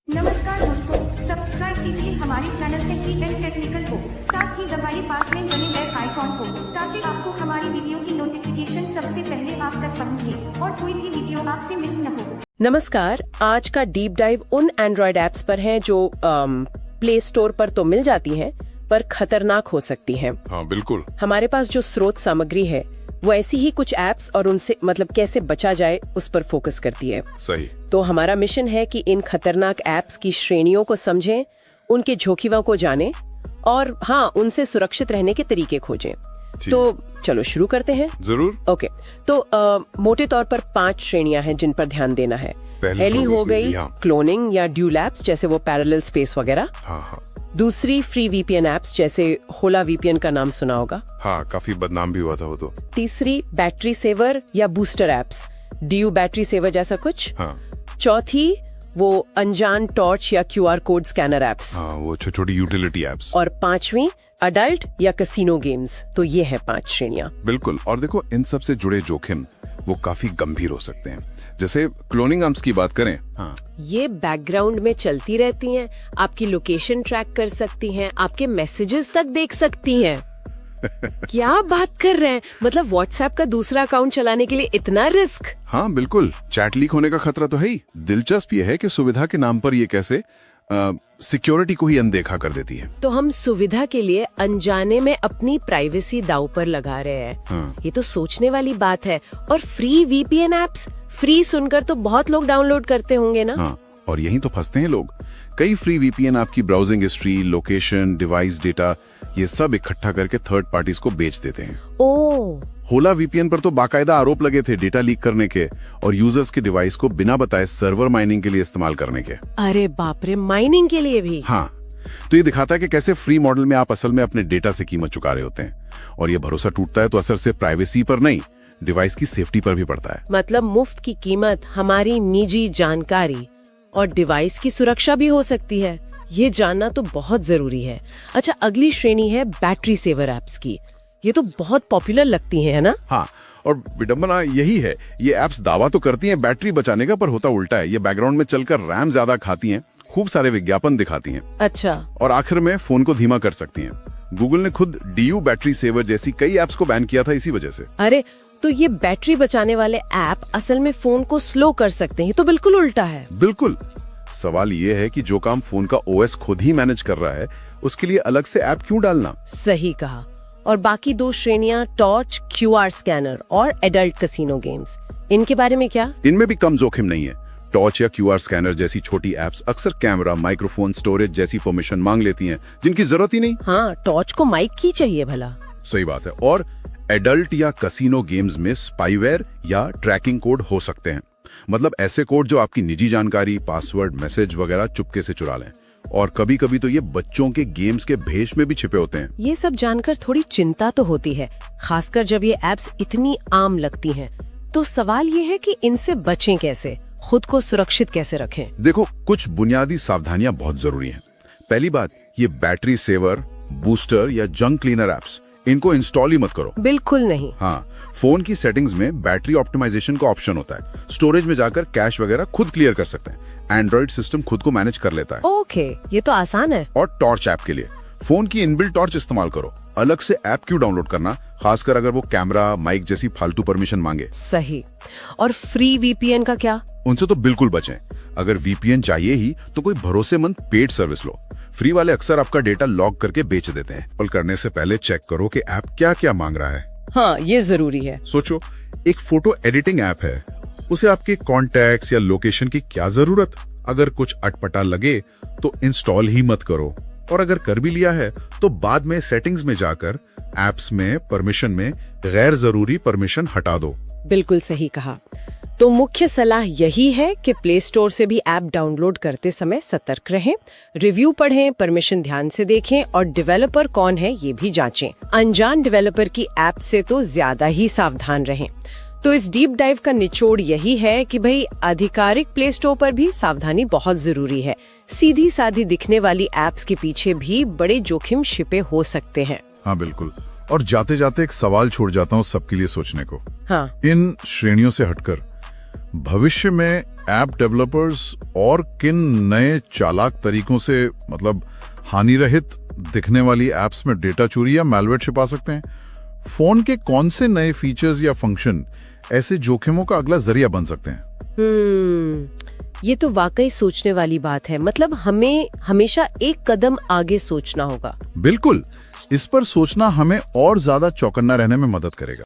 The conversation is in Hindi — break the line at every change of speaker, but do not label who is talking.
नमस्कार दोस्तों, सब्सक्राइब कीजिए हमारे चैनल टेक्निकल को, साथ ही दबाइए पास में बने बेल आइकॉन को, ताकि आपको हमारी वीडियो की नोटिफिकेशन सबसे पहले आप तक पहुंचे और कोई भी वीडियो आपसे मिस न हो।
नमस्कार, आज का डीप डाइव उन एंड्रॉयड ऐप्स पर है जो प्ले स्टोर पर तो मिल जाती हैं, पर खतरनाक हो सकती हैं।
हाँ बिल्कुल।
हमारे पास जो स्रोत सामग्री है वो ऐसी ही कुछ ऐप्स और उनसे कैसे बचा जाए उस पर फोकस करती है।
सही।
तो हमारा मिशन है कि इन खतरनाक ऐप्स की श्रेणियों को समझें, उनके जोखिमों को जानें और हाँ, उनसे सुरक्षित रहने के तरीके खोजें। तो चलो शुरू करते हैं।
जरूर।
ओके, तो मोटे तौर पर 5 श्रेणियां हैं जिन पर ध्यान देना है। पहली हो गई क्लोनिंग या ड्यूल ऐप्स, जैसे वो पैरेलल स्पेस वगैरह।
हाँ।
दूसरी फ्री वीपीएन ऐप्स, जैसे होला वीपीएन का नाम सुना होगा।
हाँ, काफी बदनाम भी हुआ था वो तो।
तीसरी बैटरी सेवर या booster apps, DU battery saver जैसा कुछ।
हाँ।
चौथी वो अनजान टॉर्च या क्यूआर कोड स्कैनर ऐप्स।
हाँ, वो छोटी छोटी यूटिलिटी ऐप्स।
और 5वीं अडल्ट या कैसीनो गेम्स। तो ये है 5 श्रेणियां।
बिल्कुल। और देखो, इन सब से जुड़े जोखिम वो काफी गंभीर हो सकते हैं। जैसे क्लोनिंग ऐप्स की बात करें, हाँ,
ये बैकग्राउंड में चलती रहती हैं, आपकी लोकेशन ट्रैक कर सकती हैं, आपके मैसेजेस तक देख सकती हैं। क्या बात कर रहे हैं, मतलब व्हाट्सएप का दूसरा अकाउंट चलाने के लिए इतना रिस्क?
हाँ बिल्कुल। चैट लीक होने का खतरा तो है ही। दिलचस्प ये है कि सुविधा के नाम पर ये कैसे सिक्योरिटी को ही अनदेखा कर देती है।
तो हम सुविधा के लिए अनजाने में अपनी प्राइवेसी दांव पर लगा रहे हैं।
हाँ।
ये तो सोचने वाली बात है। और फ्री वीपीएन ऐप्स, फ्री सुनकर तो बहुत लोग डाउनलोड करते होंगे ना।
हाँ, और यहीं तो फंसते हैं लोग। कई फ्री वीपीएन आपकी browsing history, location, device data, ये सब इकट्ठा करके थर्ड पार्टीज को बेच देते हैं।
ओह,
होला वीपीएन पर तो बाकायदा आरोप लगे थे डेटा लीक करने के और यूजर्स के डिवाइस को बिना बताए सर्वर माइनिंग के लिए इस्तेमाल करने के।
अरे बाप रे, माइनिंग के लिए भी?
हाँ, तो ये दिखाता है कि कैसे फ्री मॉडल में आप असल में अपने डेटा से कीमत चुका रहे होते हैं। और ये भरोसा टूटता है तो असर सिर्फ प्राइवेसी पर नहीं, डिवाइस की सेफ्टी पर भी पड़ता है।
मतलब मुफ्त की कीमत हमारी निजी जानकारी और डिवाइस की सुरक्षा भी हो सकती है। ये जानना तो बहुत जरूरी है। अच्छा, अगली श्रेणी है बैटरी सेवर ऐप्स की। ये तो बहुत पॉपुलर लगती है ना?
हाँ, और विडंबना यही है, ये ऐप्स दावा तो करती हैं बैटरी बचाने का, पर होता उल्टा है। ये बैकग्राउंड में चलकर रैम ज्यादा खाती हैं, खूब सारे विज्ञापन दिखाती हैं।
अच्छा।
और आखिर में फोन को धीमा कर सकती हैं। गूगल ने खुद डीयू बैटरी सेवर जैसी कई ऐप्स को बैन किया था इसी वजह से।
अरे, तो ये बैटरी बचाने वाले ऐप असल में फोन को स्लो कर सकते हैं। ये तो बिल्कुल उल्टा है।
बिल्कुल। सवाल ये है कि जो काम फोन का ओएस खुद ही मैनेज कर रहा है, उसके लिए अलग से ऐप क्यों डालना?
सही कहा। और बाकी 2 श्रेणियां, टॉर्च, क्यूआर स्कैनर और एडल्ट कैसीनो गेम्स, इनके बारे में क्या?
इनमें भी कम जोखिम नहीं है। टॉर्च या क्यूआर स्कैनर जैसी छोटी ऐप्स अक्सर कैमरा, माइक्रोफोन, स्टोरेज जैसी परमिशन मांग लेती हैं, जिनकी जरूरत ही नहीं।
हाँ, टॉर्च को माइक की चाहिए भला।
सही बात है। और एडल्ट या कैसीनो गेम्स में स्पाईवेयर या ट्रैकिंग कोड हो सकते हैं। मतलब ऐसे कोड जो आपकी निजी जानकारी, पासवर्ड, मैसेज वगैरह चुपके से चुरा लें। और कभी कभी तो ये बच्चों के गेम्स के भेष में भी छिपे होते हैं।
ये सब जानकर थोड़ी चिंता तो होती है, खासकर जब ये ऐप्स इतनी आम लगती हैं। तो सवाल ये है कि इनसे बचें कैसे, खुद को सुरक्षित कैसे रखें?
देखो, कुछ बुनियादी सावधानियां बहुत जरूरी हैं। पहली बात, ये बैटरी सेवर, बूस्टर या जंक क्लीनर ऐप्स, इनको इंस्टॉल ही मत करो।
बिल्कुल नहीं।
हाँ, फोन की सेटिंग्स में बैटरी ऑप्टिमाइजेशन का ऑप्शन होता है। स्टोरेज में जाकर कैश वगैरह खुद क्लियर कर सकते हैं। एंड्रॉइड सिस्टम खुद को मैनेज कर लेता है।
ओके, ये तो आसान है।
और टॉर्च ऐप के लिए फोन की इनबिल्ट टॉर्च इस्तेमाल करो। अलग से ऐप क्यों डाउनलोड करना, खासकर अगर वो कैमरा, माइक जैसी फालतू परमिशन मांगे।
सही। और फ्री वीपीएन का क्या?
उनसे तो बिल्कुल बचें। अगर वीपीएन चाहिए ही तो कोई भरोसेमंद पेड सर्विस लो। फ्री वाले अक्सर आपका डेटा लॉग करके बेच देते हैं। कॉल करने से पहले चेक करो कि ऐप क्या क्या मांग रहा है।
हाँ, ये जरूरी है।
सोचो, एक फोटो एडिटिंग ऐप है, उसे आपके कॉन्टैक्ट्स या लोकेशन की क्या जरूरत? अगर कुछ अटपटा लगे तो इंस्टॉल ही मत करो। और अगर कर भी लिया है तो बाद में सेटिंग्स में जाकर ऐप्स में परमिशन में गैर जरूरी परमिशन हटा दो।
बिल्कुल सही कहा। तो मुख्य सलाह यही है कि प्ले स्टोर से भी ऐप डाउनलोड करते समय सतर्क रहें, रिव्यू पढ़ें, परमिशन ध्यान से देखें और डेवलपर कौन है ये भी जांचें। अनजान डेवलपर की ऐप से तो ज्यादा ही सावधान रहें। तो इस डीप डाइव का निचोड़ यही है कि भाई, आधिकारिक प्ले स्टोर पर भी सावधानी बहुत जरूरी है। सीधी साधी दिखने वाली ऐप्स के पीछे भी बड़े जोखिम छिपे हो सकते हैं।
हाँ बिल्कुल। और जाते जाते एक सवाल छोड़ जाता हूँ सबके लिए सोचने को।
हाँ।
इन श्रेणियों से हटकर भविष्य में ऐप डेवलपर्स और किन नए चालाक तरीकों से मतलब हानि रहित दिखने वाली ऐप्स में डेटा चोरी या मैलवेयर छिपा सकते हैं? फोन के कौन से नए फीचर्स या फंक्शन ऐसे जोखिमों का अगला जरिया बन सकते हैं?
ये तो वाकई सोचने वाली बात है। मतलब हमें हमेशा एक कदम आगे सोचना होगा।
बिल्कुल, इस पर सोचना हमें और ज्यादा चौकन्ना रहने में मदद करेगा।